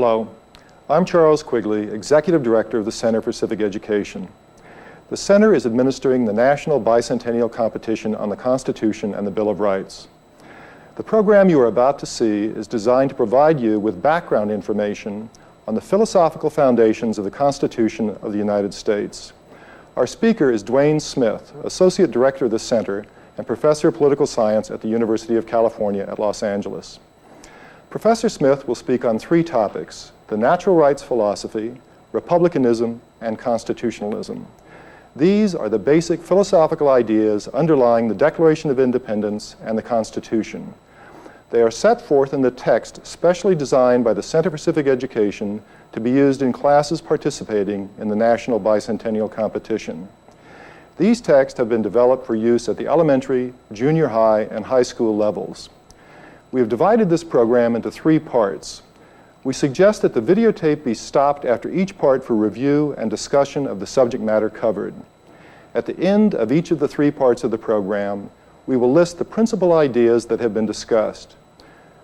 Hello, I'm Charles Quigley, Executive Director of the Center for Civic Education. The Center is administering the National Bicentennial Competition on the Constitution and the Bill of Rights. The program you are about to see is designed to provide you with background information on the philosophical foundations of the Constitution of the United States. Our speaker is Duane Smith, Associate Director of the Center and Professor of Political Science at the University of California at Los Angeles. Professor Smith will speak on three topics: the natural rights philosophy, Republicanism, and Constitutionalism. These are the basic philosophical ideas underlying the Declaration of Independence and the Constitution. They are set forth in the text specially designed by the Center for Civic Education to be used in classes participating in the National Bicentennial Competition. These texts have been developed for use at the elementary, junior high, and high school levels. We have divided this program into three parts. We suggest that the videotape be stopped after each part for review and discussion of the subject matter covered. At the end of each of the three parts of the program, we will list the principal ideas that have been discussed.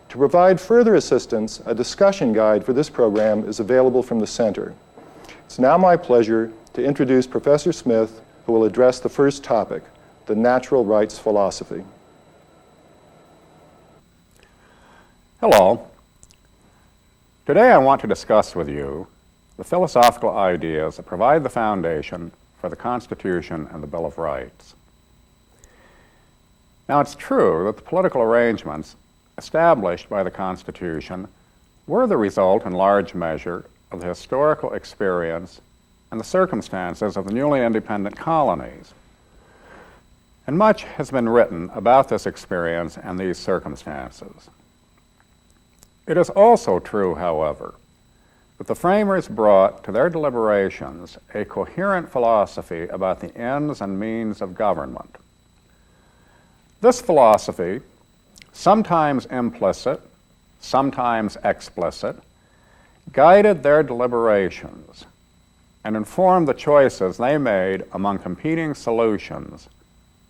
To provide further assistance, a discussion guide for this program is available from the Center. It's now my pleasure to introduce Professor Smith, who will address the first topic, the natural rights philosophy. Hello. Today I want to discuss with you the philosophical ideas that provide the foundation for the Constitution and the Bill of Rights. Now, it's true that the political arrangements established by the Constitution were the result in large measure of the historical experience and the circumstances of the newly independent colonies. And much has been written about this experience and these circumstances. It is also true, however, that the framers brought to their deliberations a coherent philosophy about the ends and means of government. This philosophy, sometimes implicit, sometimes explicit, guided their deliberations and informed the choices they made among competing solutions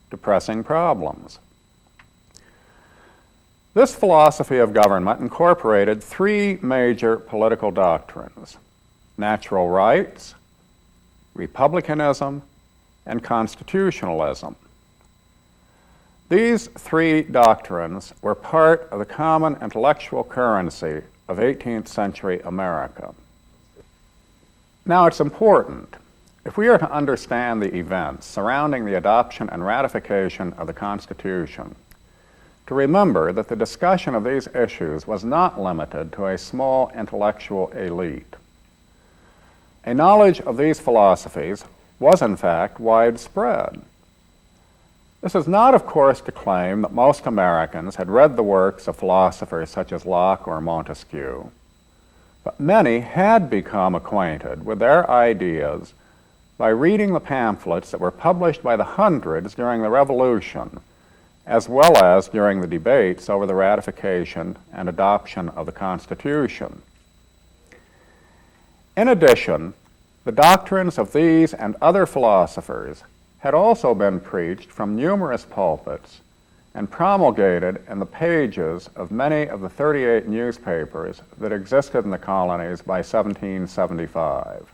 to pressing problems. This philosophy of government incorporated three major political doctrines: natural rights, republicanism, and constitutionalism. These three doctrines were part of the common intellectual currency of 18th century America. Now, it's important, if we are to understand the events surrounding the adoption and ratification of the Constitution, to remember that the discussion of these issues was not limited to a small intellectual elite. A knowledge of these philosophies was, in fact, widespread. This is not, of course, to claim that most Americans had read the works of philosophers such as Locke or Montesquieu, but many had become acquainted with their ideas by reading the pamphlets that were published by the hundreds during the Revolution, as well as during the debates over the ratification and adoption of the Constitution. In addition, the doctrines of these and other philosophers had also been preached from numerous pulpits and promulgated in the pages of many of the 38 newspapers that existed in the colonies by 1775.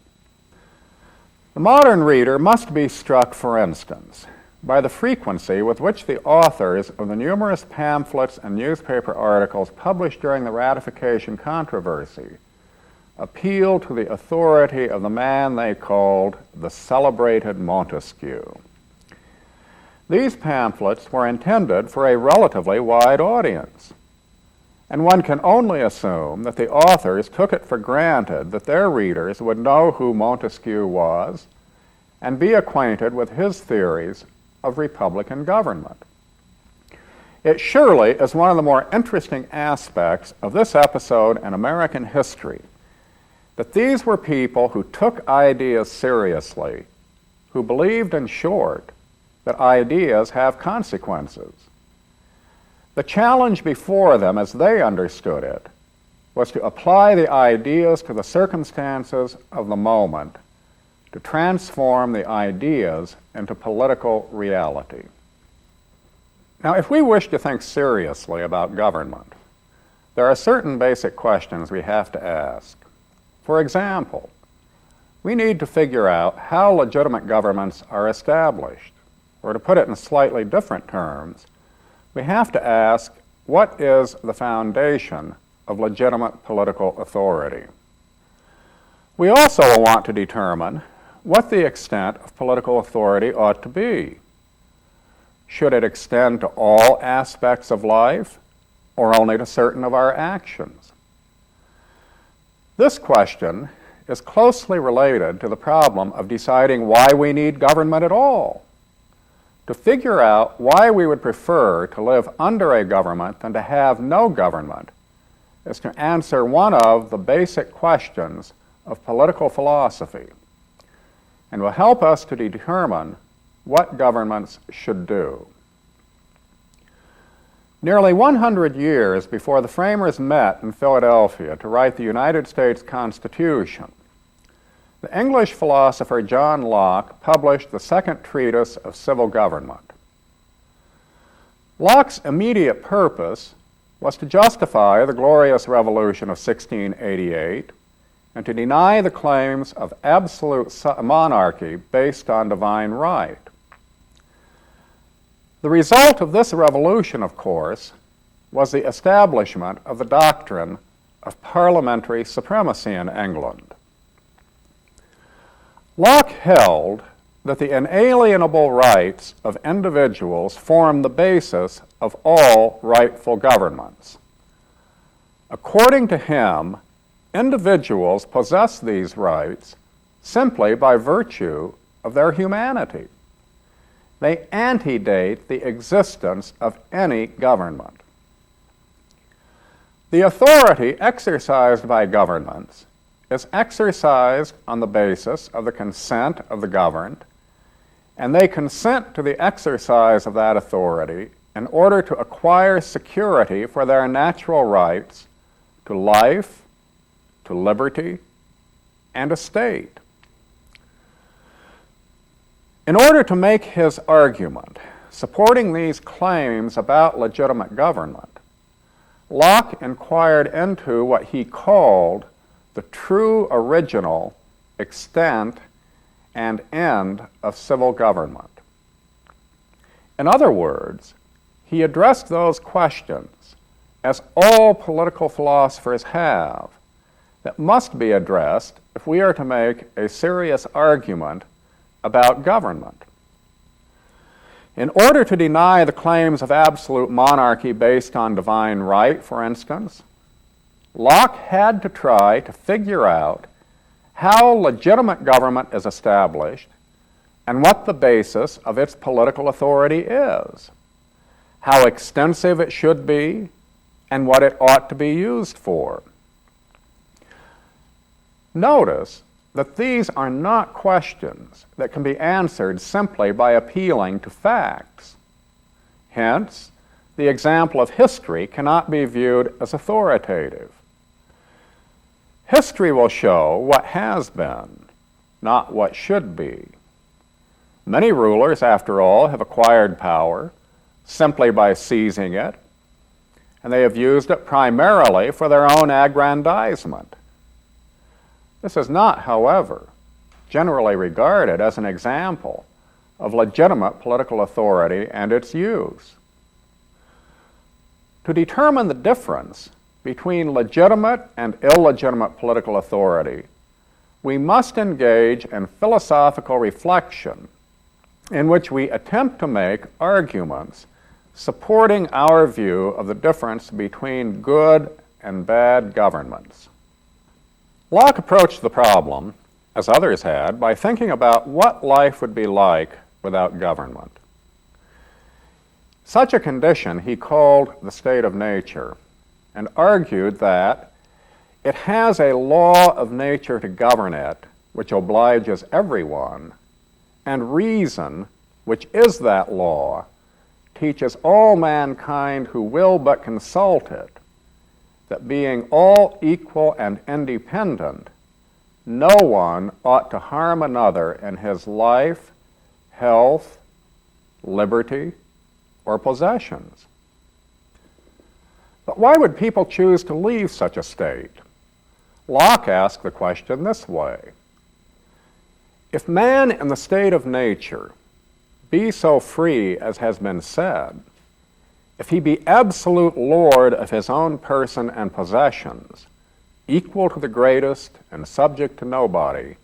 The modern reader must be struck, for instance, by the frequency with which the authors of the numerous pamphlets and newspaper articles published during the ratification controversy appealed to the authority of the man they called the celebrated Montesquieu. These pamphlets were intended for a relatively wide audience, and one can only assume that the authors took it for granted that their readers would know who Montesquieu was and be acquainted with his theories of Republican government. It surely is one of the more interesting aspects of this episode in American history that these were people who took ideas seriously, who believed, in short, that ideas have consequences. The challenge before them, as they understood it, was to apply the ideas to the circumstances of the moment, to transform the ideas into political reality. Now, if we wish to think seriously about government, there are certain basic questions we have to ask. For example, we need to figure out how legitimate governments are established. Or to put it in slightly different terms, we have to ask, what is the foundation of legitimate political authority? We also want to determine what the extent of political authority ought to be. Should it extend to all aspects of life, or only to certain of our actions? This question is closely related to the problem of deciding why we need government at all. To figure out why we would prefer to live under a government than to have no government is to answer one of the basic questions of political philosophy, and will help us to determine what governments should do. Nearly 100 years before the framers met in Philadelphia to write the United States Constitution, the English philosopher John Locke published the second treatise of civil government. Locke's immediate purpose was to justify the glorious revolution of 1688 and to deny the claims of absolute monarchy based on divine right. The result of this revolution, of course, was the establishment of the doctrine of parliamentary supremacy in England. Locke held that the inalienable rights of individuals form the basis of all rightful governments. According to him, individuals possess these rights simply by virtue of their humanity. They antedate the existence of any government. The authority exercised by governments is exercised on the basis of the consent of the governed, and they consent to the exercise of that authority in order to acquire security for their natural rights to life, to liberty, and estate. In order to make his argument supporting these claims about legitimate government, Locke inquired into what he called the true original extent and end of civil government. In other words, he addressed those questions, as all political philosophers have, that must be addressed if we are to make a serious argument about government. In order to deny the claims of absolute monarchy based on divine right, for instance, Locke had to try to figure out how legitimate government is established and what the basis of its political authority is, how extensive it should be, and what it ought to be used for. Notice that these are not questions that can be answered simply by appealing to facts. Hence, the example of history cannot be viewed as authoritative. History will show what has been, not what should be. Many rulers, after all, have acquired power simply by seizing it, and they have used it primarily for their own aggrandizement. This is not, however, generally regarded as an example of legitimate political authority and its use. To determine the difference between legitimate and illegitimate political authority, we must engage in philosophical reflection in which we attempt to make arguments supporting our view of the difference between good and bad governments. Locke approached the problem, as others had, by thinking about what life would be like without government. Such a condition he called the state of nature, and argued that it has a law of nature to govern it, which obliges everyone, and reason, which is that law, teaches all mankind who will but consult it, that being all equal and independent, no one ought to harm another in his life, health, liberty, or possessions. But why would people choose to leave such a state? Locke asked the question this way: if man in the state of nature be so free as has been said, if he be absolute lord of his own person and possessions, equal to the greatest and subject to nobody,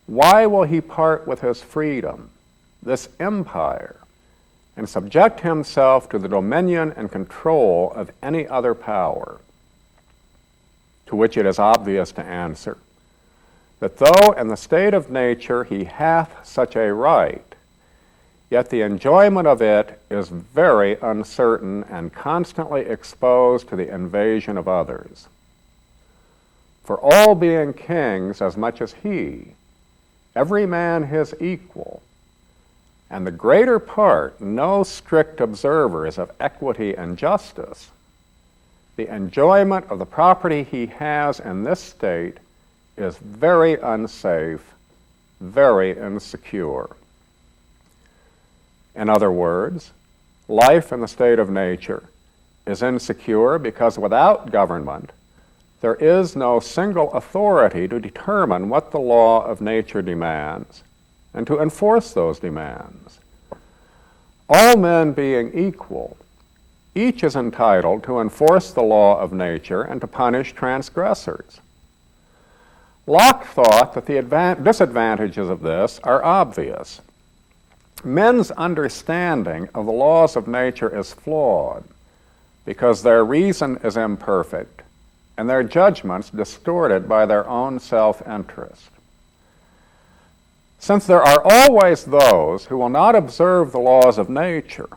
why will he part with his freedom, this empire, and subject himself to the dominion and control of any other power? To which it is obvious to answer that though in the state of nature he hath such a right, yet the enjoyment of it is very uncertain and constantly exposed to the invasion of others. For all being kings as much as he, every man his equal, and the greater part no strict observers of equity and justice, the enjoyment of the property he has in this state is very unsafe, very insecure. In other words, life in the state of nature is insecure because without government, there is no single authority to determine what the law of nature demands and to enforce those demands. All men being equal, each is entitled to enforce the law of nature and to punish transgressors. Locke thought that the disadvantages of this are obvious. Men's understanding of the laws of nature is flawed because their reason is imperfect and their judgments distorted by their own self-interest. Since there are always those who will not observe the laws of nature,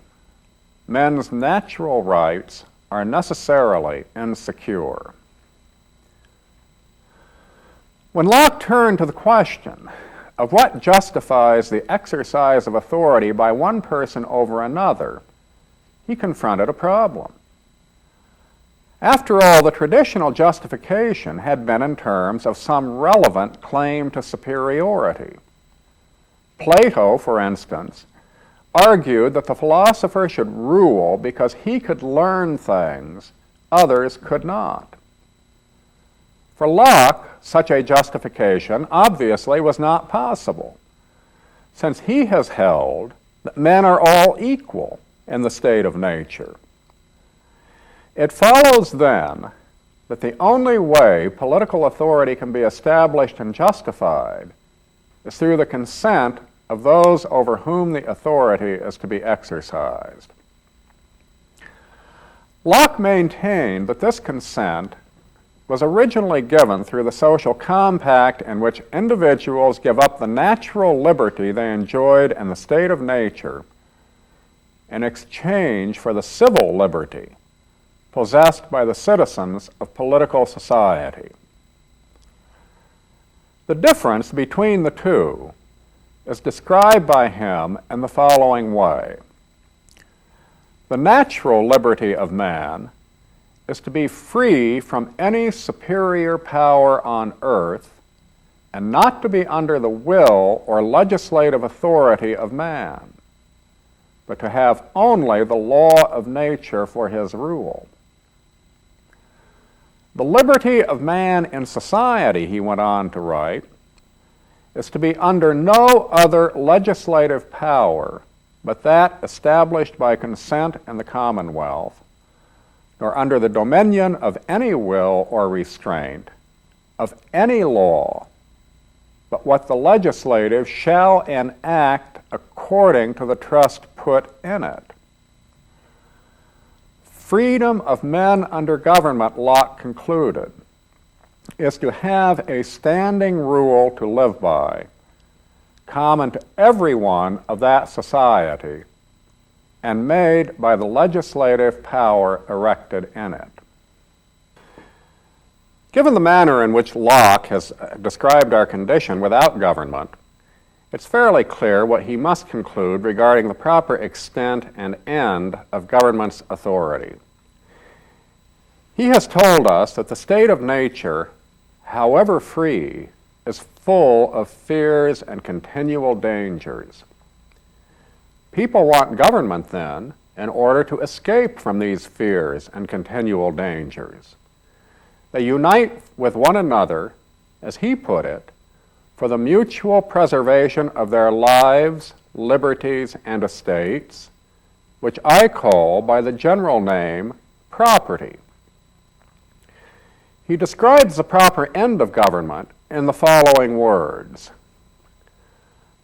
men's natural rights are necessarily insecure. When Locke turned to the question of what justifies the exercise of authority by one person over another, he confronted a problem. After all, the traditional justification had been in terms of some relevant claim to superiority. Plato, for instance, argued that the philosopher should rule because he could learn things others could not. For Locke, such a justification obviously was not possible, since he has held that men are all equal in the state of nature. It follows then that the only way political authority can be established and justified is through the consent of those over whom the authority is to be exercised. Locke maintained that this consent was originally given through the social compact in which individuals give up the natural liberty they enjoyed in the state of nature in exchange for the civil liberty possessed by the citizens of political society. The difference between the two is described by him in the following way. The natural liberty of man is to be free from any superior power on earth and not to be under the will or legislative authority of man, but to have only the law of nature for his rule. The liberty of man in society, he went on to write, is to be under no other legislative power but that established by consent in the Commonwealth, nor under the dominion of any will or restraint of any law, but what the legislative shall enact according to the trust put in it. Freedom of men under government, Locke concluded, is to have a standing rule to live by, common to every one of that society, and made by the legislative power erected in it. Given the manner in which Locke has described our condition without government, it's fairly clear what he must conclude regarding the proper extent and end of government's authority. He has told us that the state of nature, however free, is full of fears and continual dangers. People want government, then, in order to escape from these fears and continual dangers. They unite with one another, as he put it, for the mutual preservation of their lives, liberties, and estates, which I call by the general name property. He describes the proper end of government in the following words: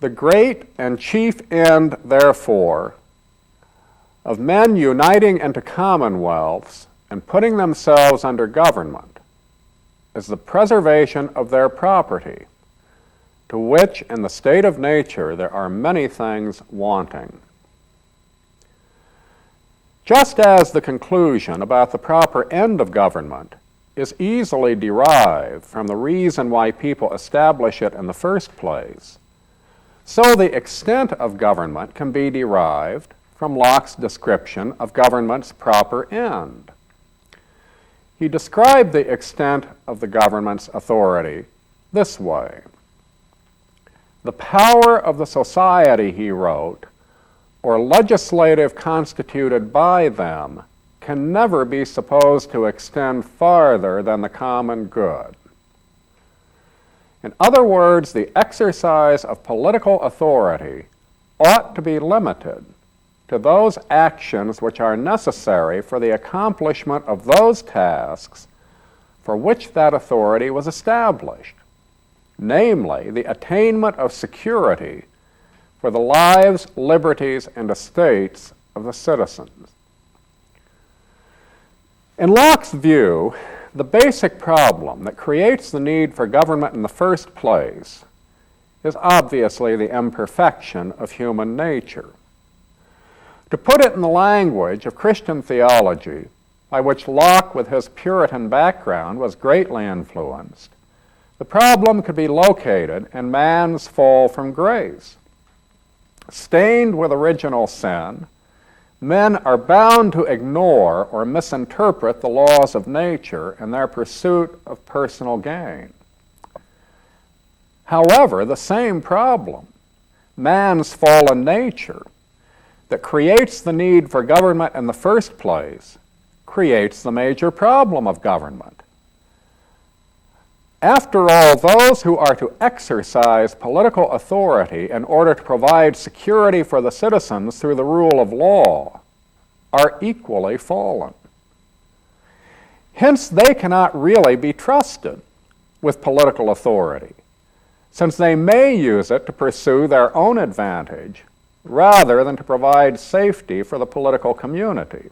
"The great and chief end, therefore, of men uniting into commonwealths and putting themselves under government is the preservation of their property, to which in the state of nature there are many things wanting." Just as the conclusion about the proper end of government is easily derived from the reason why people establish it in the first place, so the extent of government can be derived from Locke's description of government's proper end. He described the extent of the government's authority this way: "The power of the society," he wrote, "or legislative constituted by them, can never be supposed to extend farther than the common good." In other words, the exercise of political authority ought to be limited to those actions which are necessary for the accomplishment of those tasks for which that authority was established, namely, the attainment of security for the lives, liberties, and estates of the citizens. In Locke's view, the basic problem that creates the need for government in the first place is obviously the imperfection of human nature. To put it in the language of Christian theology, by which Locke, with his Puritan background, was greatly influenced, the problem could be located in man's fall from grace. Stained with original sin, men are bound to ignore or misinterpret the laws of nature in their pursuit of personal gain. However, the same problem, man's fallen nature, that creates the need for government in the first place, creates the major problem of government. After all, those who are to exercise political authority in order to provide security for the citizens through the rule of law are equally fallen. Hence, they cannot really be trusted with political authority, since they may use it to pursue their own advantage rather than to provide safety for the political community.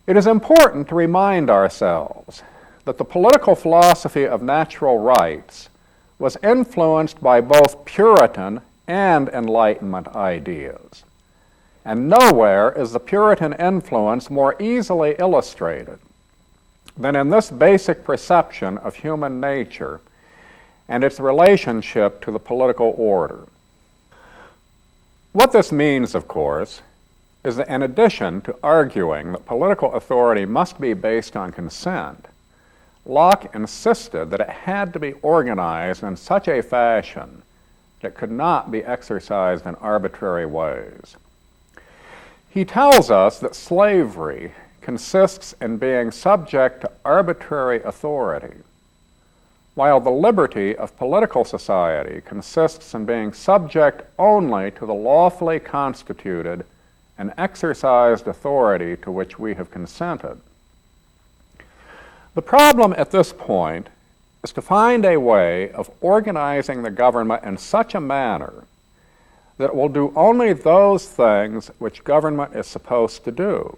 It is important to remind ourselves that the political philosophy of natural rights was influenced by both Puritan and Enlightenment ideas. And nowhere is the Puritan influence more easily illustrated than in this basic perception of human nature and its relationship to the political order. What this means, of course, is that in addition to arguing that political authority must be based on consent, Locke insisted that it had to be organized in such a fashion that it could not be exercised in arbitrary ways. He tells us that slavery consists in being subject to arbitrary authority, while the liberty of political society consists in being subject only to the lawfully constituted and exercised authority to which we have consented. The problem at this point is to find a way of organizing the government in such a manner that it will do only those things which government is supposed to do.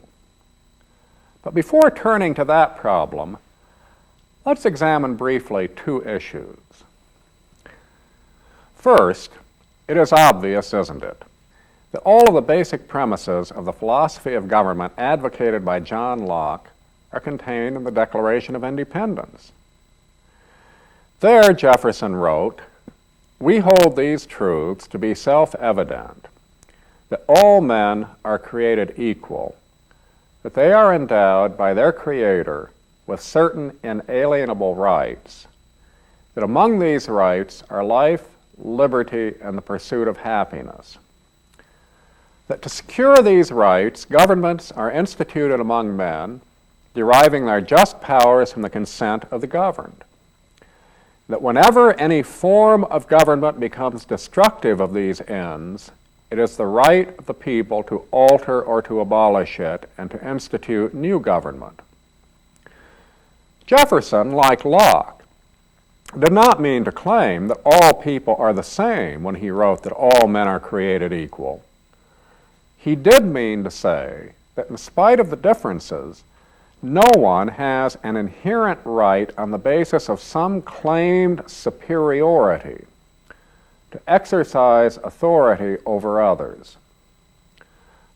But before turning to that problem, let's examine briefly two issues. First, it is obvious, isn't it, that all of the basic premises of the philosophy of government advocated by John Locke are contained in the Declaration of Independence. There, Jefferson wrote, "We hold these truths to be self-evident, that all men are created equal, that they are endowed by their Creator with certain inalienable rights, that among these rights are life, liberty, and the pursuit of happiness. That to secure these rights, governments are instituted among men, deriving their just powers from the consent of the governed. That whenever any form of government becomes destructive of these ends, it is the right of the people to alter or to abolish it and to institute new government. Jefferson, like Locke, did not mean to claim that all people are the same when he wrote that all men are created equal. He did mean to say that in spite of the differences, no one has an inherent right on the basis of some claimed superiority to exercise authority over others.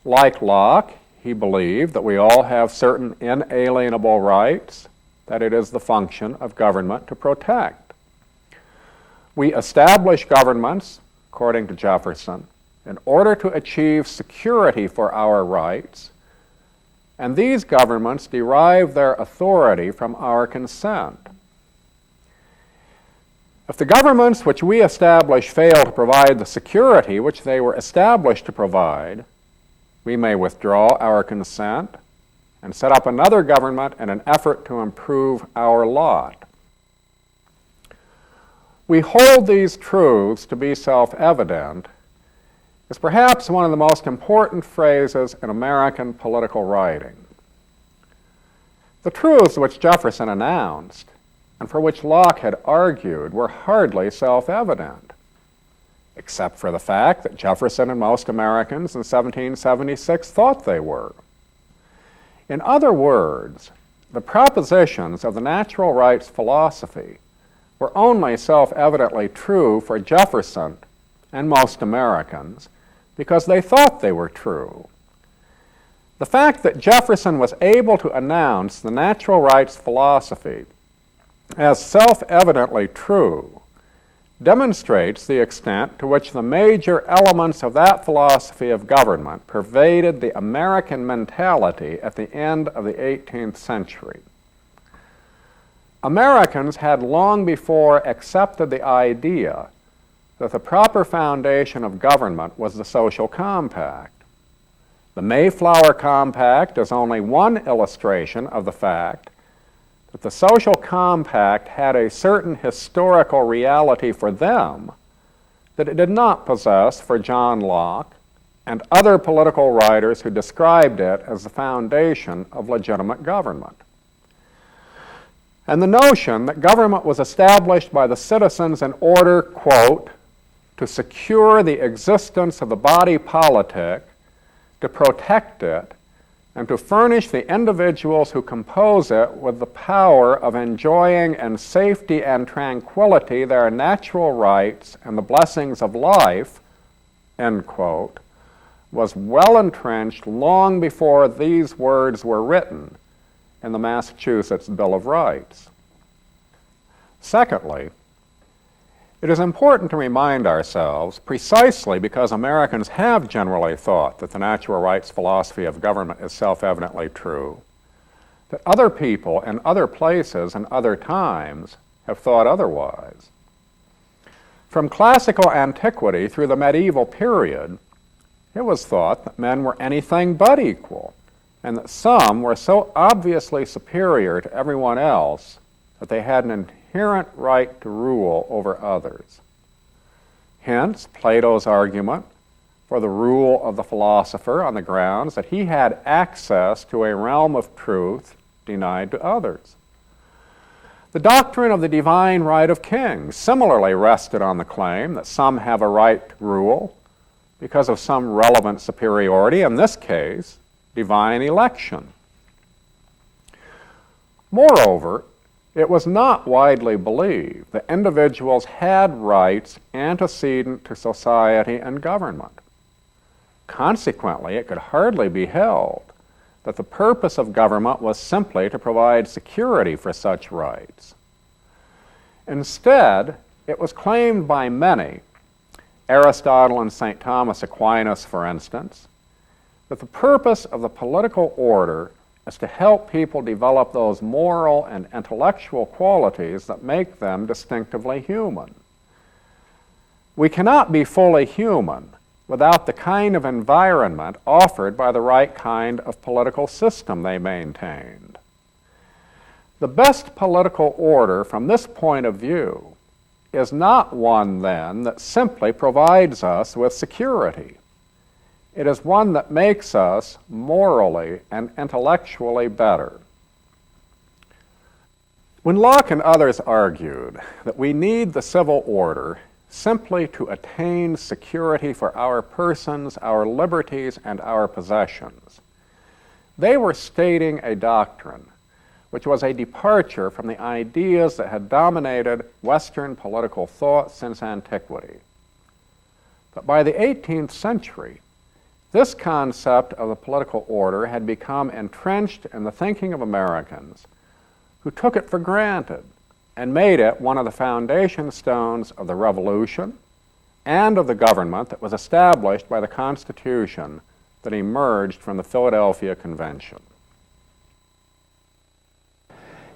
Like Locke, he believed that we all have certain inalienable rights that it is the function of government to protect. We establish governments, according to Jefferson, in order to achieve security for our rights, and these governments derive their authority from our consent. If the governments which we establish fail to provide the security which they were established to provide, we may withdraw our consent and set up another government in an effort to improve our lot. We hold these truths to be self-evident is perhaps one of the most important phrases in American political writing. The truths which Jefferson announced and for which Locke had argued were hardly self-evident, except for the fact that Jefferson and most Americans in 1776 thought they were. In other words, the propositions of the natural rights philosophy were only self-evidently true for Jefferson and most Americans because they thought they were true. The fact that Jefferson was able to announce the natural rights philosophy as self-evidently true demonstrates the extent to which the major elements of that philosophy of government pervaded the American mentality at the end of the 18th century. Americans had long before accepted the idea that the proper foundation of government was the social compact. The Mayflower Compact is only one illustration of the fact that the social compact had a certain historical reality for them that it did not possess for John Locke and other political writers who described it as the foundation of legitimate government. And the notion that government was established by the citizens in order, quote, to secure the existence of the body politic, to protect it, and to furnish the individuals who compose it with the power of enjoying in safety and tranquility their natural rights and the blessings of life, end quote, was well entrenched long before these words were written in the Massachusetts Bill of Rights. Secondly, it is important to remind ourselves, precisely because Americans have generally thought that the natural rights philosophy of government is self-evidently true, that other people in other places and other times have thought otherwise. From classical antiquity through the medieval period, it was thought that men were anything but equal, and that some were so obviously superior to everyone else that they had an inherent right to rule over others. Hence, Plato's argument for the rule of the philosopher on the grounds that he had access to a realm of truth denied to others. The doctrine of the divine right of kings similarly rested on the claim that some have a right to rule because of some relevant superiority, in this case, divine election. Moreover, it was not widely believed that individuals had rights antecedent to society and government. Consequently, it could hardly be held that the purpose of government was simply to provide security for such rights. Instead, it was claimed by many, Aristotle and St. Thomas Aquinas, for instance, that the purpose of the political order is to help people develop those moral and intellectual qualities that make them distinctively human. We cannot be fully human without the kind of environment offered by the right kind of political system they maintained. The best political order from this point of view is not one, then, that simply provides us with security. It is one that makes us morally and intellectually better. When Locke and others argued that we need the civil order simply to attain security for our persons, our liberties, and our possessions, they were stating a doctrine which was a departure from the ideas that had dominated Western political thought since antiquity. But by the 18th century, this concept of the political order had become entrenched in the thinking of Americans, who took it for granted and made it one of the foundation stones of the Revolution and of the government that was established by the Constitution that emerged from the Philadelphia Convention.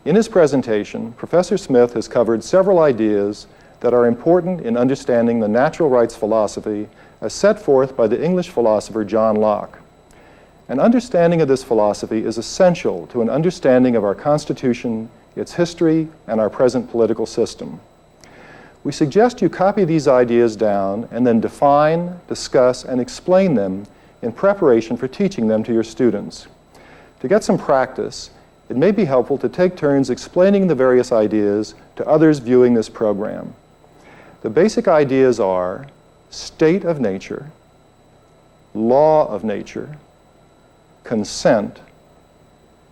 In his presentation, Professor Smith has covered several ideas that are important in understanding the natural rights philosophy as set forth by the English philosopher John Locke. An understanding of this philosophy is essential to an understanding of our Constitution, its history, and our present political system. We suggest you copy these ideas down and then define, discuss, and explain them in preparation for teaching them to your students. To get some practice, it may be helpful to take turns explaining the various ideas to others viewing this program. The basic ideas are state of nature, law of nature, consent,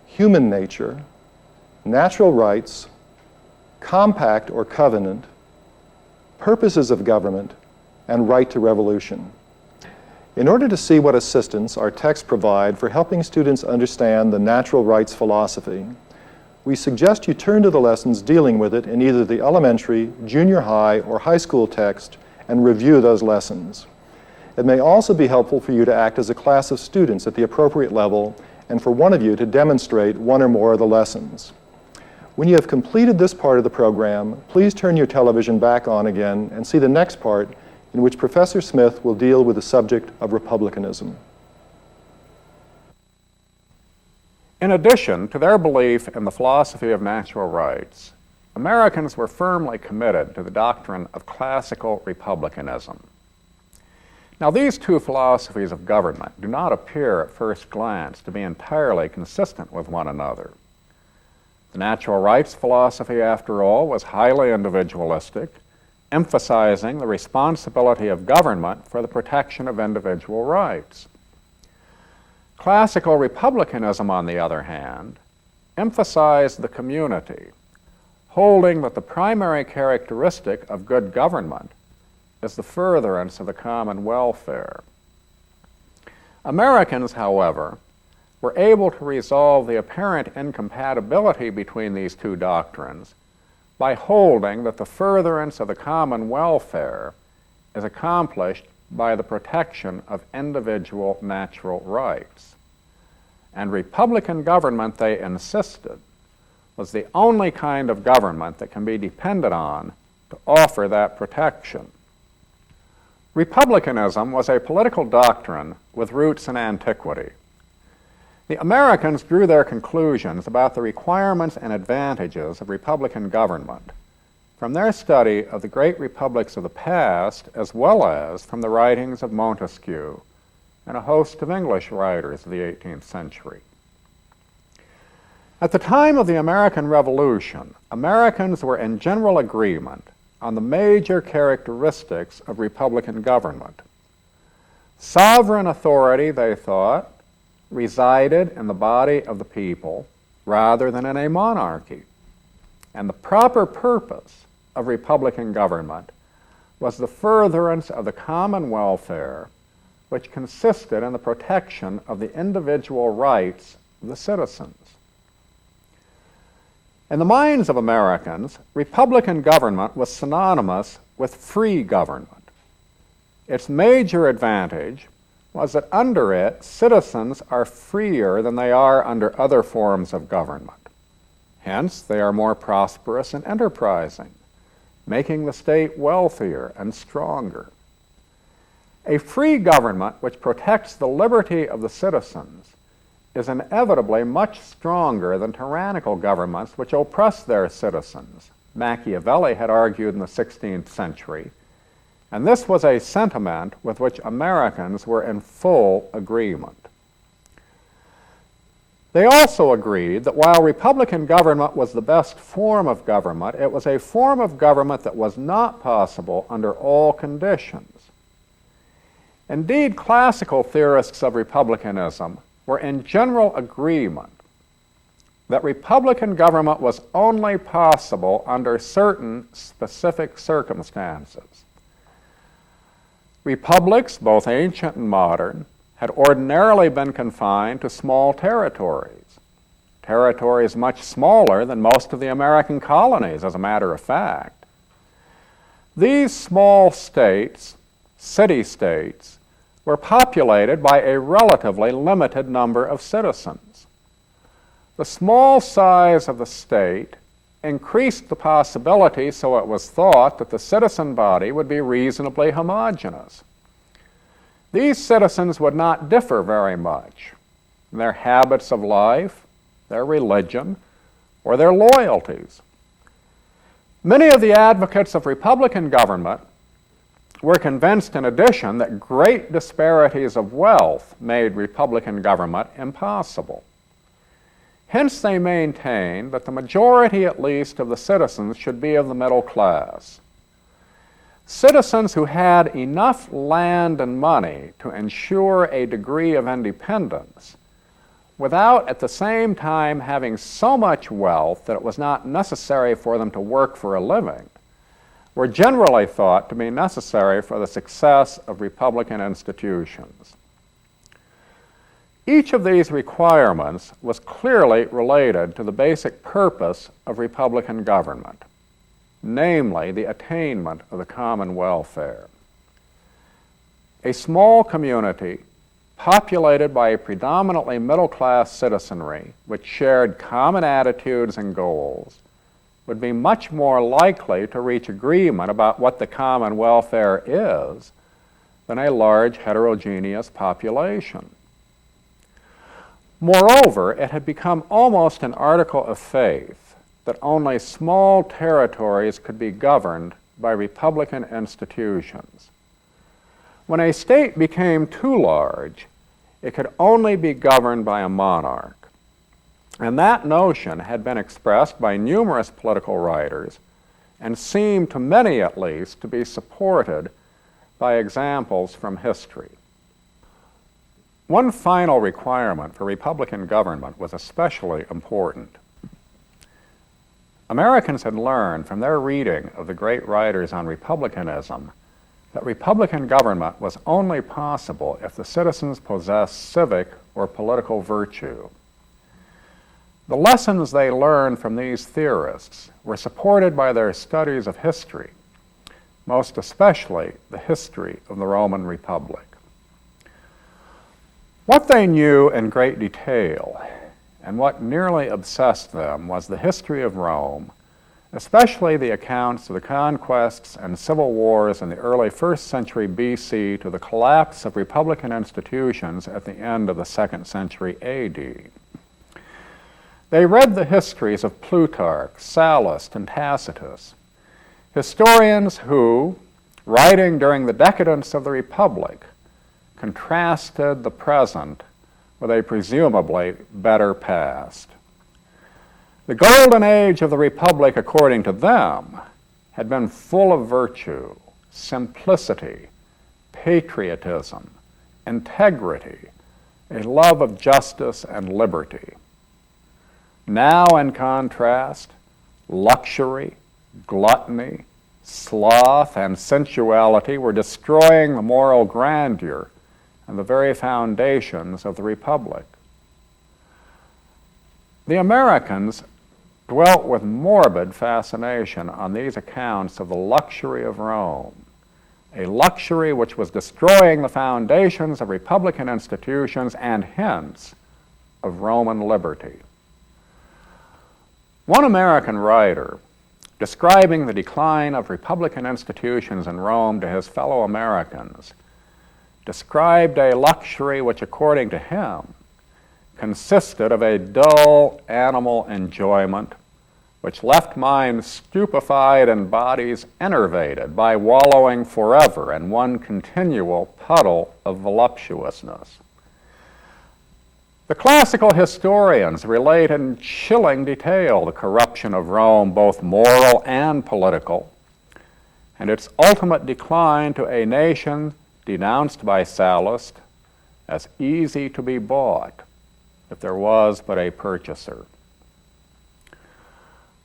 human nature, natural rights, compact or covenant, purposes of government, and right to revolution. In order to see what assistance our texts provide for helping students understand the natural rights philosophy, we suggest you turn to the lessons dealing with it in either the elementary, junior high, or high school text and review those lessons. It may also be helpful for you to act as a class of students at the appropriate level and for one of you to demonstrate one or more of the lessons. When you have completed this part of the program, please turn your television back on again and see the next part, in which Professor Smith will deal with the subject of Republicanism. In addition to their belief in the philosophy of natural rights, Americans were firmly committed to the doctrine of classical Republicanism. Now, these two philosophies of government do not appear at first glance to be entirely consistent with one another. The natural rights philosophy, after all, was highly individualistic, emphasizing the responsibility of government for the protection of individual rights. Classical republicanism, on the other hand, emphasized the community, holding that the primary characteristic of good government is the furtherance of the common welfare. Americans, however, were able to resolve the apparent incompatibility between these two doctrines by holding that the furtherance of the common welfare is accomplished by the protection of individual natural rights. And Republican government, they insisted, was the only kind of government that can be depended on to offer that protection. Republicanism was a political doctrine with roots in antiquity. The Americans drew their conclusions about the requirements and advantages of Republican government from their study of the great republics of the past, as well as from the writings of Montesquieu and a host of English writers of the 18th century. At the time of the American Revolution, Americans were in general agreement on the major characteristics of Republican government. Sovereign authority, they thought, resided in the body of the people rather than in a monarchy. And the proper purpose of Republican government was the furtherance of the common welfare, which consisted in the protection of the individual rights of the citizens. In the minds of Americans, Republican government was synonymous with free government. Its major advantage was that under it, citizens are freer than they are under other forms of government. Hence, they are more prosperous and enterprising, making the state wealthier and stronger. A free government which protects the liberty of the citizens is inevitably much stronger than tyrannical governments which oppress their citizens. Machiavelli had argued in the 16th century, and this was a sentiment with which Americans were in full agreement. They also agreed that while Republican government was the best form of government, it was a form of government that was not possible under all conditions. Indeed, classical theorists of republicanism were in general agreement that Republican government was only possible under certain specific circumstances. Republics, both ancient and modern, had ordinarily been confined to small territories, territories much smaller than most of the American colonies, as a matter of fact. These small states, city-states, were populated by a relatively limited number of citizens. The small size of the state increased the possibility, so it was thought, that the citizen body would be reasonably homogeneous. These citizens would not differ very much in their habits of life, their religion, or their loyalties. Many of the advocates of Republican government were convinced, in addition, that great disparities of wealth made Republican government impossible. Hence, they maintained that the majority, at least, of the citizens should be of the middle class. Citizens who had enough land and money to ensure a degree of independence, without at the same time having so much wealth that it was not necessary for them to work for a living, were generally thought to be necessary for the success of Republican institutions. Each of these requirements was clearly related to the basic purpose of Republican government, namely the attainment of the common welfare. A small community populated by a predominantly middle-class citizenry which shared common attitudes and goals would be much more likely to reach agreement about what the common welfare is than a large heterogeneous population. Moreover, it had become almost an article of faith that only small territories could be governed by Republican institutions. When a state became too large, it could only be governed by a monarch. And that notion had been expressed by numerous political writers and seemed, to many at least, to be supported by examples from history. One final requirement for Republican government was especially important. Americans had learned from their reading of the great writers on republicanism that Republican government was only possible if the citizens possessed civic or political virtue. The lessons they learned from these theorists were supported by their studies of history, most especially the history of the Roman Republic. What they knew in great detail, and what nearly obsessed them, was the history of Rome, especially the accounts of the conquests and civil wars in the early 1st century BC to the collapse of Republican institutions at the end of the 2nd century AD. They read the histories of Plutarch, Sallust, and Tacitus, historians who, writing during the decadence of the Republic, contrasted the present with a presumably better past. The golden age of the Republic, according to them, had been full of virtue, simplicity, patriotism, integrity, a love of justice and liberty. Now, in contrast, luxury, gluttony, sloth, and sensuality were destroying the moral grandeur and the very foundations of the Republic. The Americans dwelt with morbid fascination on these accounts of the luxury of Rome, a luxury which was destroying the foundations of Republican institutions and hence of Roman liberty. One American writer, describing the decline of Republican institutions in Rome to his fellow Americans, described a luxury which, according to him, consisted of a dull animal enjoyment which left minds stupefied and bodies enervated by wallowing forever in one continual puddle of voluptuousness. The classical historians relate in chilling detail the corruption of Rome, both moral and political, and its ultimate decline to a nation denounced by Sallust as easy to be bought if there was but a purchaser.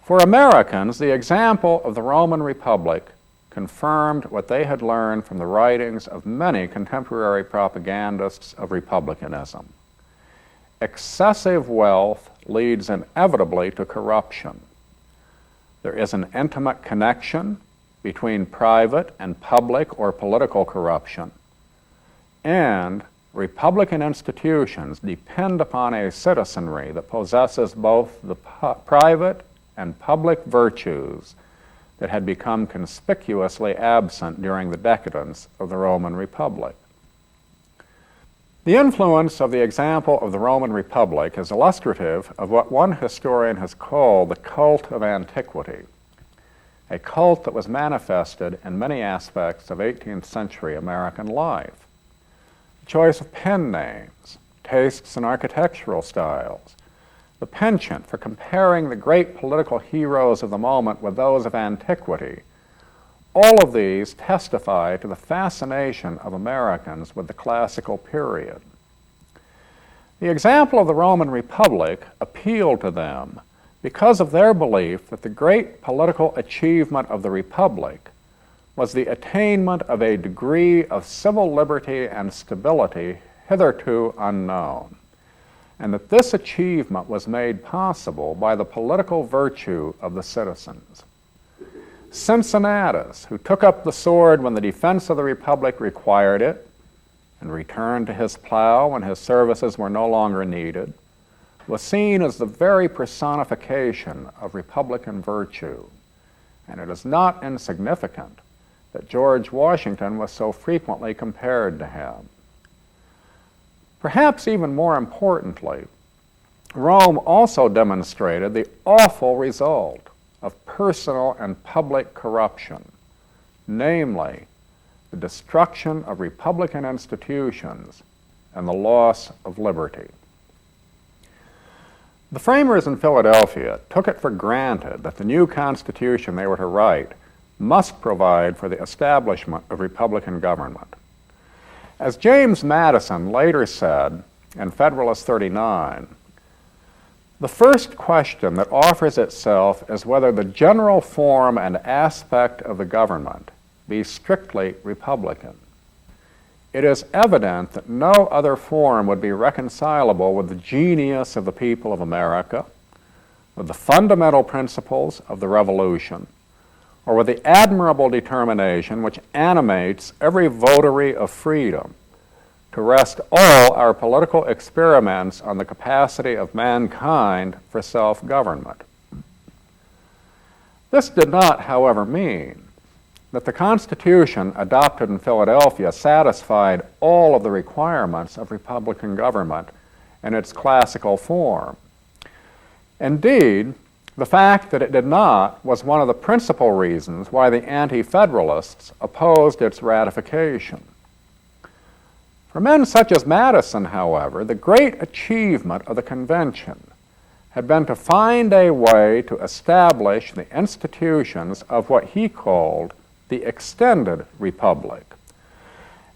For Americans, the example of the Roman Republic confirmed what they had learned from the writings of many contemporary propagandists of republicanism. Excessive wealth leads inevitably to corruption. There is an intimate connection between private and public or political corruption, and Republican institutions depend upon a citizenry that possesses both the private and public virtues that had become conspicuously absent during the decadence of the Roman Republic. The influence of the example of the Roman Republic is illustrative of what one historian has called the cult of antiquity, a cult that was manifested in many aspects of 18th century American life. The choice of pen names, tastes in architectural styles, the penchant for comparing the great political heroes of the moment with those of antiquity, all of these testify to the fascination of Americans with the classical period. The example of the Roman Republic appealed to them because of their belief that the great political achievement of the Republic was the attainment of a degree of civil liberty and stability hitherto unknown, and that this achievement was made possible by the political virtue of the citizens. Cincinnatus, who took up the sword when the defense of the Republic required it, and returned to his plow when his services were no longer needed, was seen as the very personification of Republican virtue, and it is not insignificant that George Washington was so frequently compared to him. Perhaps even more importantly, Rome also demonstrated the awful result of personal and public corruption, namely the destruction of Republican institutions and the loss of liberty. The framers in Philadelphia took it for granted that the new Constitution they were to write must provide for the establishment of Republican government. As James Madison later said in Federalist 39, the first question that offers itself is whether the general form and aspect of the government be strictly Republican. It is evident that no other form would be reconcilable with the genius of the people of America, with the fundamental principles of the Revolution, or with the admirable determination which animates every votary of freedom to rest all our political experiments on the capacity of mankind for self-government. This did not, however, mean that the Constitution adopted in Philadelphia satisfied all of the requirements of Republican government in its classical form. Indeed, the fact that it did not was one of the principal reasons why the Anti-Federalists opposed its ratification. For men such as Madison, however, the great achievement of the convention had been to find a way to establish the institutions of what he called the extended republic,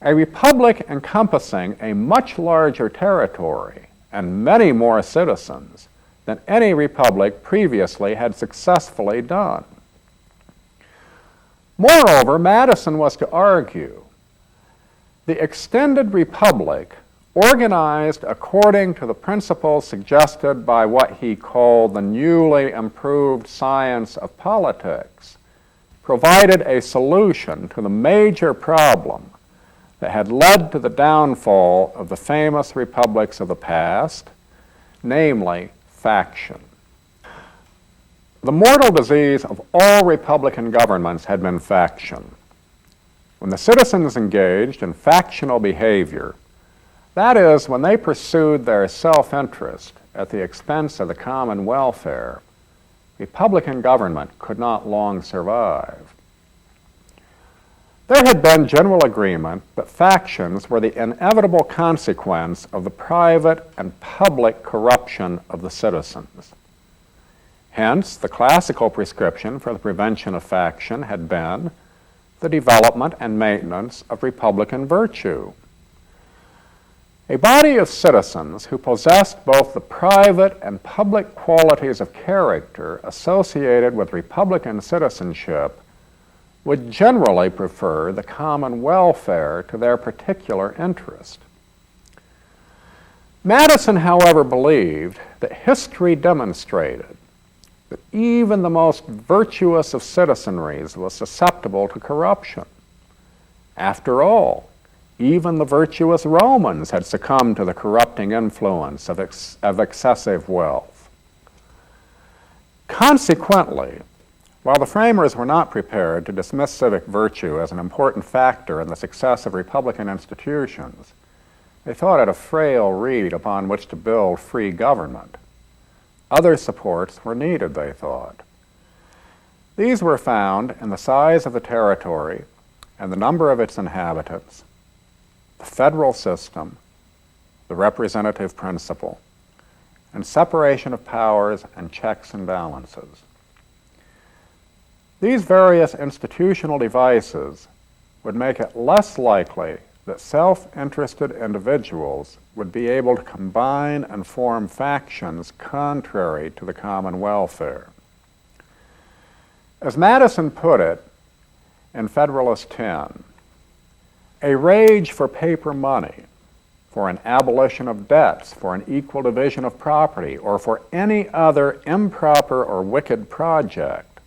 a republic encompassing a much larger territory and many more citizens than any republic previously had successfully done. Moreover, Madison was to argue the extended republic, organized according to the principles suggested by what he called the newly improved science of politics, provided a solution to the major problem that had led to the downfall of the famous republics of the past, namely faction. The mortal disease of all Republican governments had been faction. When the citizens engaged in factional behavior, That is, when they pursued their self-interest at the expense of the common welfare, Republican government could not long survive. There had been general agreement that factions were the inevitable consequence of the private and public corruption of the citizens. Hence, the classical prescription for the prevention of faction had been the development and maintenance of Republican virtue. A body of citizens who possessed both the private and public qualities of character associated with Republican citizenship would generally prefer the common welfare to their particular interest. Madison, however, believed that history demonstrated that even the most virtuous of citizenries was susceptible to corruption. After all, even the virtuous Romans had succumbed to the corrupting influence of excessive wealth. Consequently, while the framers were not prepared to dismiss civic virtue as an important factor in the success of Republican institutions, they thought it a frail reed upon which to build free government. Other supports were needed, they thought. These were found in the size of the territory and the number of its inhabitants, the federal system, the representative principle, and separation of powers and checks and balances. These various institutional devices would make it less likely that self-interested individuals would be able to combine and form factions contrary to the common welfare. As Madison put it in Federalist 10, a rage for paper money, for an abolition of debts, for an equal division of property, or for any other improper or wicked project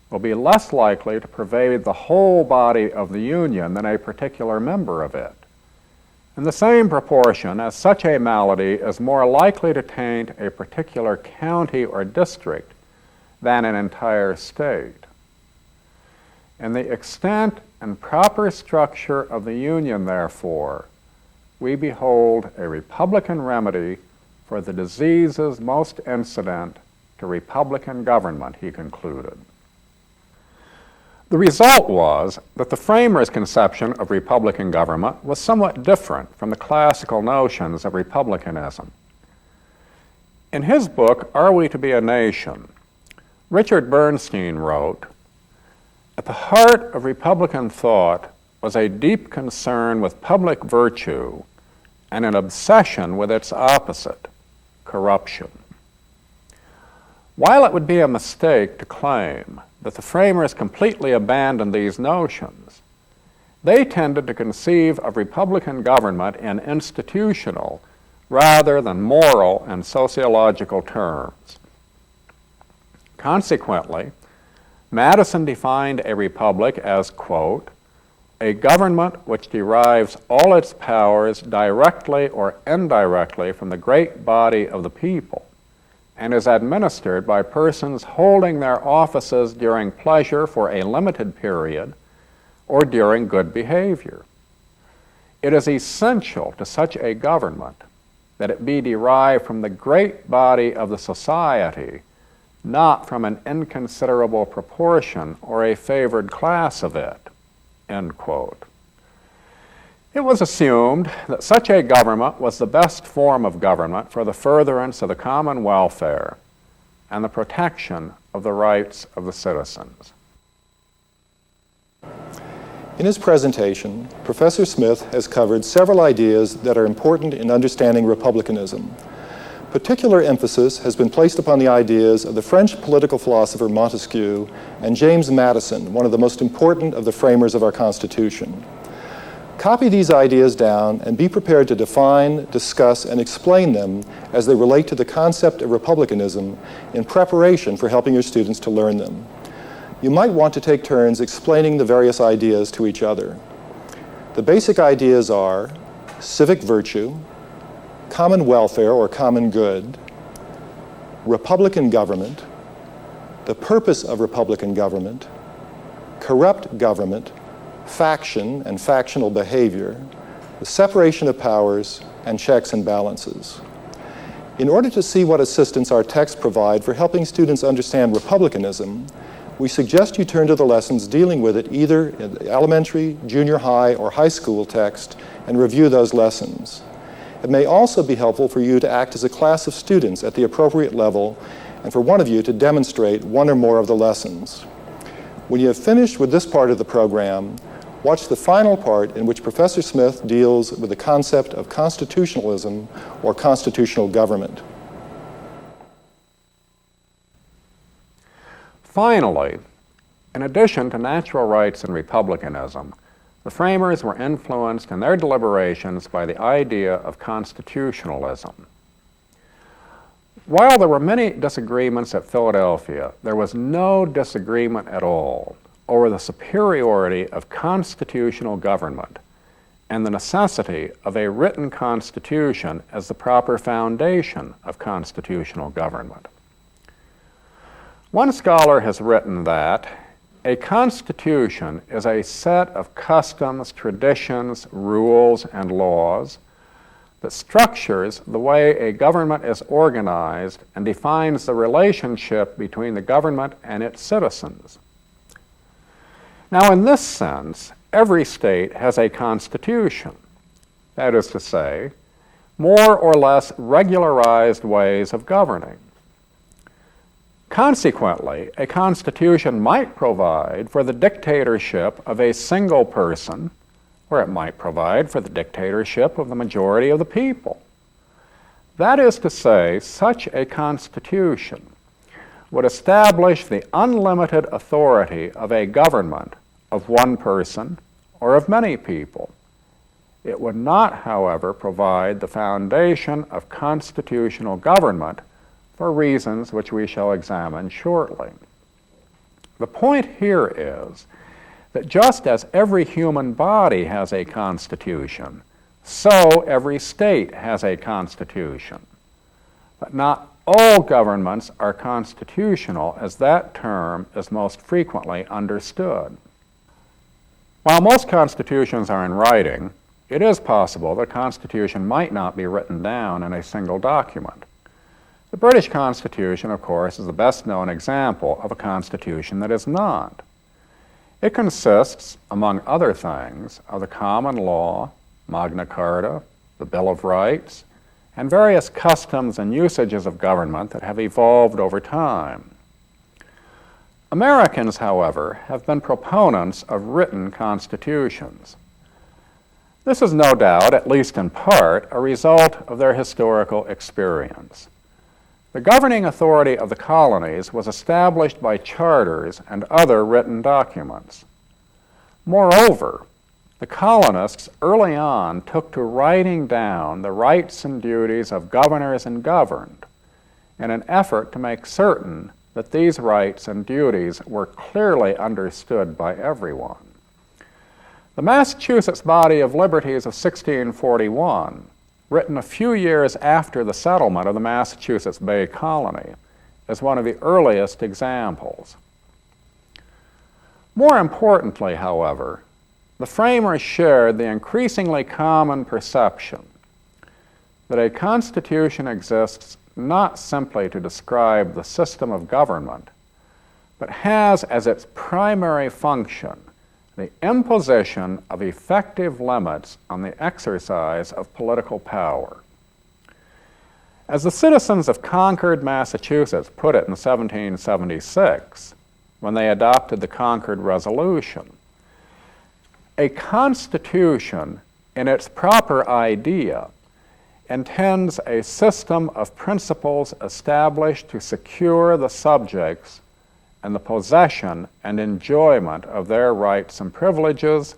will be less likely to pervade the whole body of the Union than a particular member of it, in the same proportion as such a malady is more likely to taint a particular county or district than an entire state. In the extent and proper structure of the Union, therefore, we behold a Republican remedy for the diseases most incident to Republican government, he concluded. The result was that the framers' conception of Republican government was somewhat different from the classical notions of Republicanism. In his book, Are We to Be a Nation?, Richard Bernstein wrote, "At the heart of Republican thought was a deep concern with public virtue and an obsession with its opposite, corruption." While it would be a mistake to claim that the framers completely abandoned these notions, they tended to conceive of Republican government in institutional rather than moral and sociological terms. Consequently, Madison defined a republic as, quote, "a government which derives all its powers directly or indirectly from the great body of the people, and is administered by persons holding their offices during pleasure for a limited period or during good behavior. It is essential to such a government that it be derived from the great body of the society, not from an inconsiderable proportion or a favored class of it," end quote. It was assumed that such a government was the best form of government for the furtherance of the common welfare and the protection of the rights of the citizens. In his presentation, Professor Smith has covered several ideas that are important in understanding republicanism. Particular emphasis has been placed upon the ideas of the French political philosopher Montesquieu and James Madison, one of the most important of the framers of our Constitution. Copy these ideas down and be prepared to define, discuss, and explain them as they relate to the concept of republicanism in preparation for helping your students to learn them. You might want to take turns explaining the various ideas to each other. The basic ideas are civic virtue, common welfare or common good, Republican government, the purpose of Republican government, corrupt government, faction and factional behavior, the separation of powers, and checks and balances. In order to see what assistance our texts provide for helping students understand republicanism, we suggest you turn to the lessons dealing with it either in the elementary, junior high, or high school text and review those lessons. It may also be helpful for you to act as a class of students at the appropriate level and for one of you to demonstrate one or more of the lessons. When you have finished with this part of the program, watch the final part in which Professor Smith deals with the concept of constitutionalism or constitutional government. Finally, in addition to natural rights and republicanism, the framers were influenced in their deliberations by the idea of constitutionalism. While there were many disagreements at Philadelphia, there was no disagreement at all over the superiority of constitutional government and the necessity of a written constitution as the proper foundation of constitutional government. One scholar has written that a constitution is a set of customs, traditions, rules, and laws that structures the way a government is organized and defines the relationship between the government and its citizens. Now, in this sense, every state has a constitution, that is to say, more or less regularized ways of governing. Consequently, a constitution might provide for the dictatorship of a single person, or it might provide for the dictatorship of the majority of the people. That is to say, such a constitution would establish the unlimited authority of a government of one person or of many people. It would not, however, provide the foundation of constitutional government for reasons which we shall examine shortly. The point here is that just as every human body has a constitution, so every state has a constitution. But not all governments are constitutional, as that term is most frequently understood. While most constitutions are in writing, it is possible that a constitution might not be written down in a single document. The British Constitution, of course, is the best-known example of a constitution that is not. It consists, among other things, of the common law, Magna Carta, the Bill of Rights, and various customs and usages of government that have evolved over time. Americans, however, have been proponents of written constitutions. This is no doubt, at least in part, a result of their historical experience. The governing authority of the colonies was established by charters and other written documents. Moreover, the colonists early on took to writing down the rights and duties of governors and governed in an effort to make certain that these rights and duties were clearly understood by everyone. The Massachusetts Body of Liberties of 1641, written a few years after the settlement of the Massachusetts Bay Colony, is one of the earliest examples. More importantly, however, the framers shared the increasingly common perception that a constitution exists not simply to describe the system of government, but has as its primary function the imposition of effective limits on the exercise of political power. As the citizens of Concord, Massachusetts put it in 1776, when they adopted the Concord Resolution, a constitution, in its proper idea, intends a system of principles established to secure the subjects and the possession and enjoyment of their rights and privileges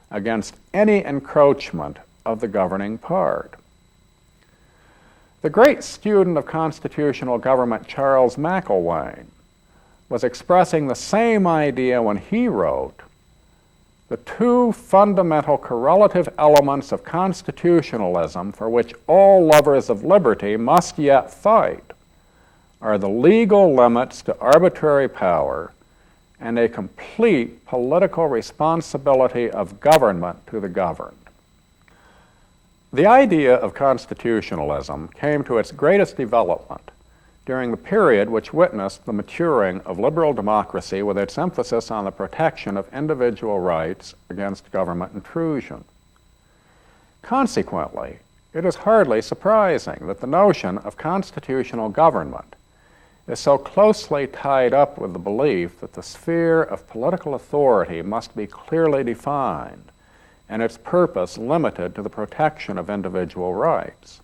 against any encroachment of the governing part. The great student of constitutional government, Charles McIlwain, was expressing the same idea when he wrote, "The two fundamental correlative elements of constitutionalism for which all lovers of liberty must yet fight are the legal limits to arbitrary power and a complete political responsibility of government to the governed." The idea of constitutionalism came to its greatest development during the period which witnessed the maturing of liberal democracy with its emphasis on the protection of individual rights against government intrusion. Consequently, it is hardly surprising that the notion of constitutional government is so closely tied up with the belief that the sphere of political authority must be clearly defined and its purpose limited to the protection of individual rights.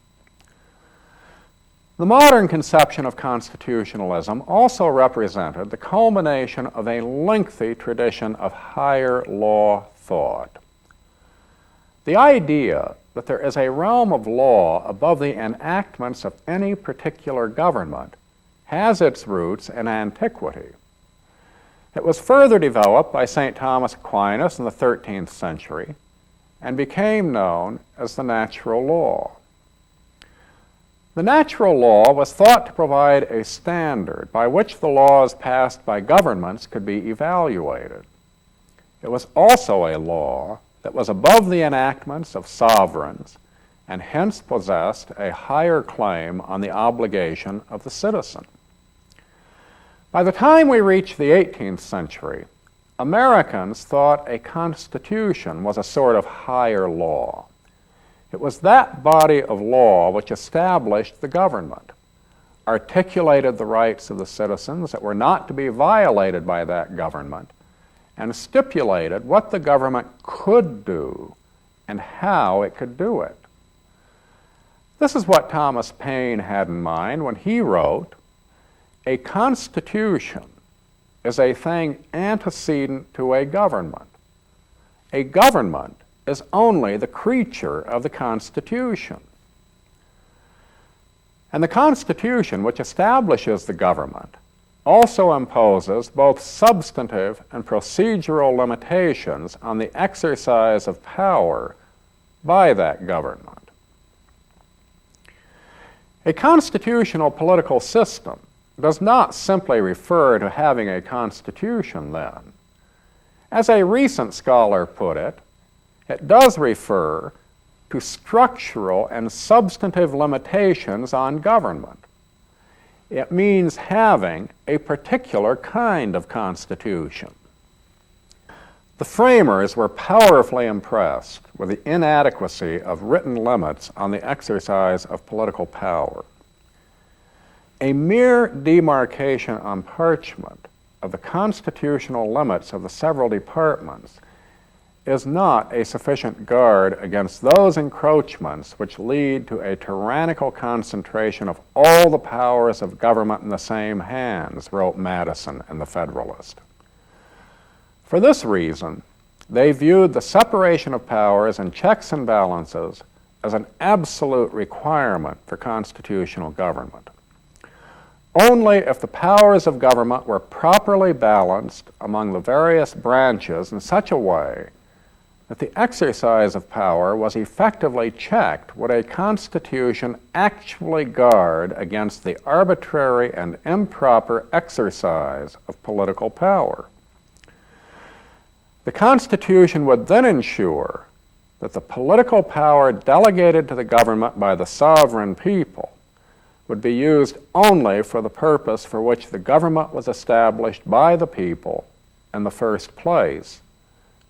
The modern conception of constitutionalism also represented the culmination of a lengthy tradition of higher law thought. The idea that there is a realm of law above the enactments of any particular government has its roots in antiquity. It was further developed by St. Thomas Aquinas in the 13th century and became known as the natural law. The natural law was thought to provide a standard by which the laws passed by governments could be evaluated. It was also a law that was above the enactments of sovereigns and hence possessed a higher claim on the obligation of the citizen. By the time we reach the 18th century, Americans thought a constitution was a sort of higher law. It was that body of law which established the government, articulated the rights of the citizens that were not to be violated by that government, and stipulated what the government could do and how it could do it. This is what Thomas Paine had in mind when he wrote, "A constitution is a thing antecedent to a government. A government is only the creature of the Constitution." And the Constitution, which establishes the government, also imposes both substantive and procedural limitations on the exercise of power by that government. A constitutional political system does not simply refer to having a constitution, then. As a recent scholar put it, it does refer to structural and substantive limitations on government. It means having a particular kind of constitution. The framers were powerfully impressed with the inadequacy of written limits on the exercise of political power. A mere demarcation on parchment of the constitutional limits of the several departments is not a sufficient guard against those encroachments which lead to a tyrannical concentration of all the powers of government in the same hands, wrote Madison in the Federalist. For this reason, they viewed the separation of powers and checks and balances as an absolute requirement for constitutional government. Only if the powers of government were properly balanced among the various branches in such a way that the exercise of power was effectively checked would a constitution actually guard against the arbitrary and improper exercise of political power. The Constitution would then ensure that the political power delegated to the government by the sovereign people would be used only for the purpose for which the government was established by the people in the first place,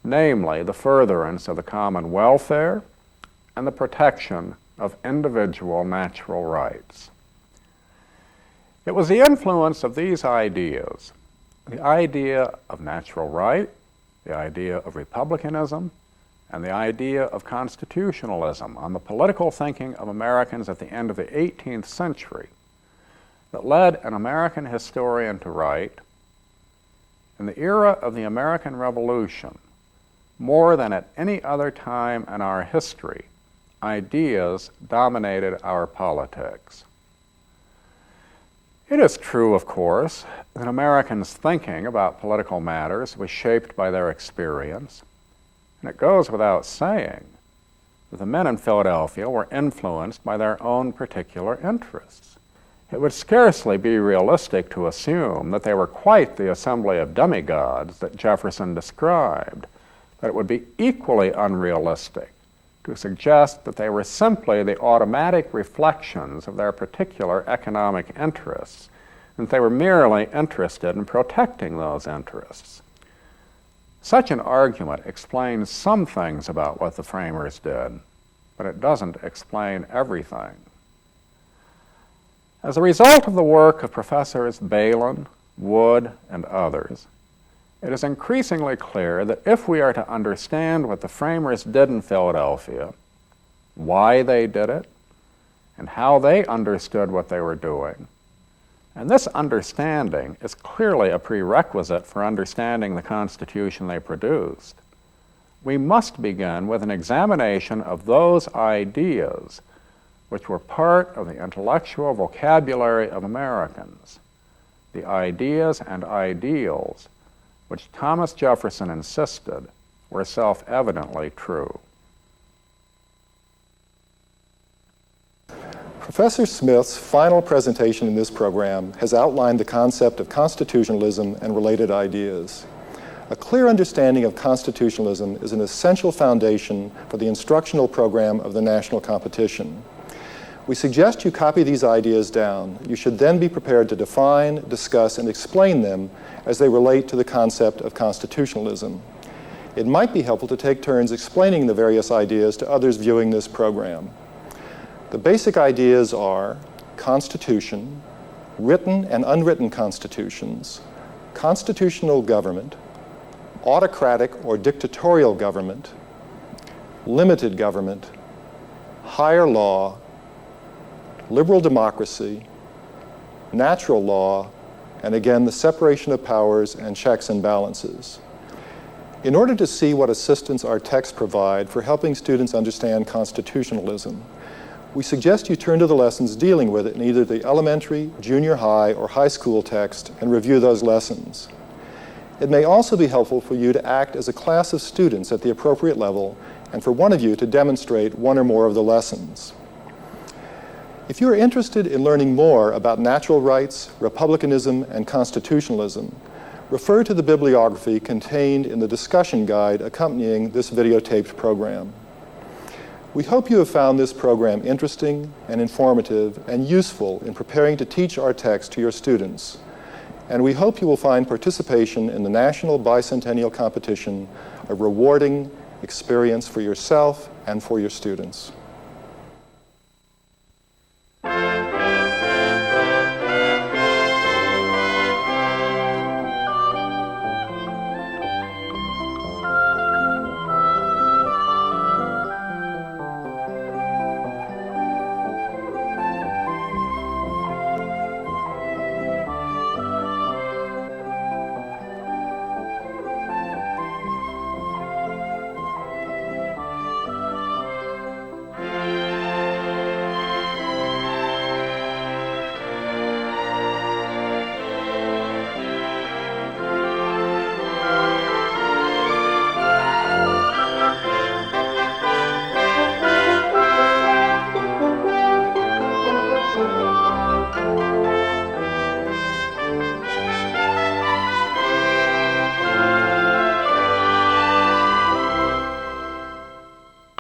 namely the furtherance of the common welfare and the protection of individual natural rights. It was the influence of these ideas, the idea of natural right, the idea of republicanism, and the idea of constitutionalism on the political thinking of Americans at the end of the 18th century that led an American historian to write, "In the era of the American Revolution, more than at any other time in our history, ideas dominated our politics." It is true, of course, that Americans' thinking about political matters was shaped by their experience, and it goes without saying that the men in Philadelphia were influenced by their own particular interests. It would scarcely be realistic to assume that they were quite the assembly of demigods that Jefferson described, but it would be equally unrealistic to suggest that they were simply the automatic reflections of their particular economic interests, and that they were merely interested in protecting those interests. Such an argument explains some things about what the framers did, but it doesn't explain everything. As a result of the work of Professors Balin, Wood, and others, it is increasingly clear that if we are to understand what the framers did in Philadelphia, why they did it, and how they understood what they were doing, and this understanding is clearly a prerequisite for understanding the Constitution they produced, we must begin with an examination of those ideas which were part of the intellectual vocabulary of Americans, the ideas and ideals which Thomas Jefferson insisted were self-evidently true. Professor Smith's final presentation in this program has outlined the concept of constitutionalism and related ideas. A clear understanding of constitutionalism is an essential foundation for the instructional program of the national competition. We suggest you copy these ideas down. You should then be prepared to define, discuss, and explain them as they relate to the concept of constitutionalism. It might be helpful to take turns explaining the various ideas to others viewing this program. The basic ideas are constitution, written and unwritten constitutions, constitutional government, autocratic or dictatorial government, limited government, higher law, liberal democracy, natural law, and again, the separation of powers and checks and balances. In order to see what assistance our texts provide for helping students understand constitutionalism, we suggest you turn to the lessons dealing with it in either the elementary, junior high, or high school text and review those lessons. It may also be helpful for you to act as a class of students at the appropriate level and for one of you to demonstrate one or more of the lessons. If you are interested in learning more about natural rights, republicanism, and constitutionalism, refer to the bibliography contained in the discussion guide accompanying this videotaped program. We hope you have found this program interesting and informative and useful in preparing to teach our text to your students, and we hope you will find participation in the National Bicentennial Competition a rewarding experience for yourself and for your students.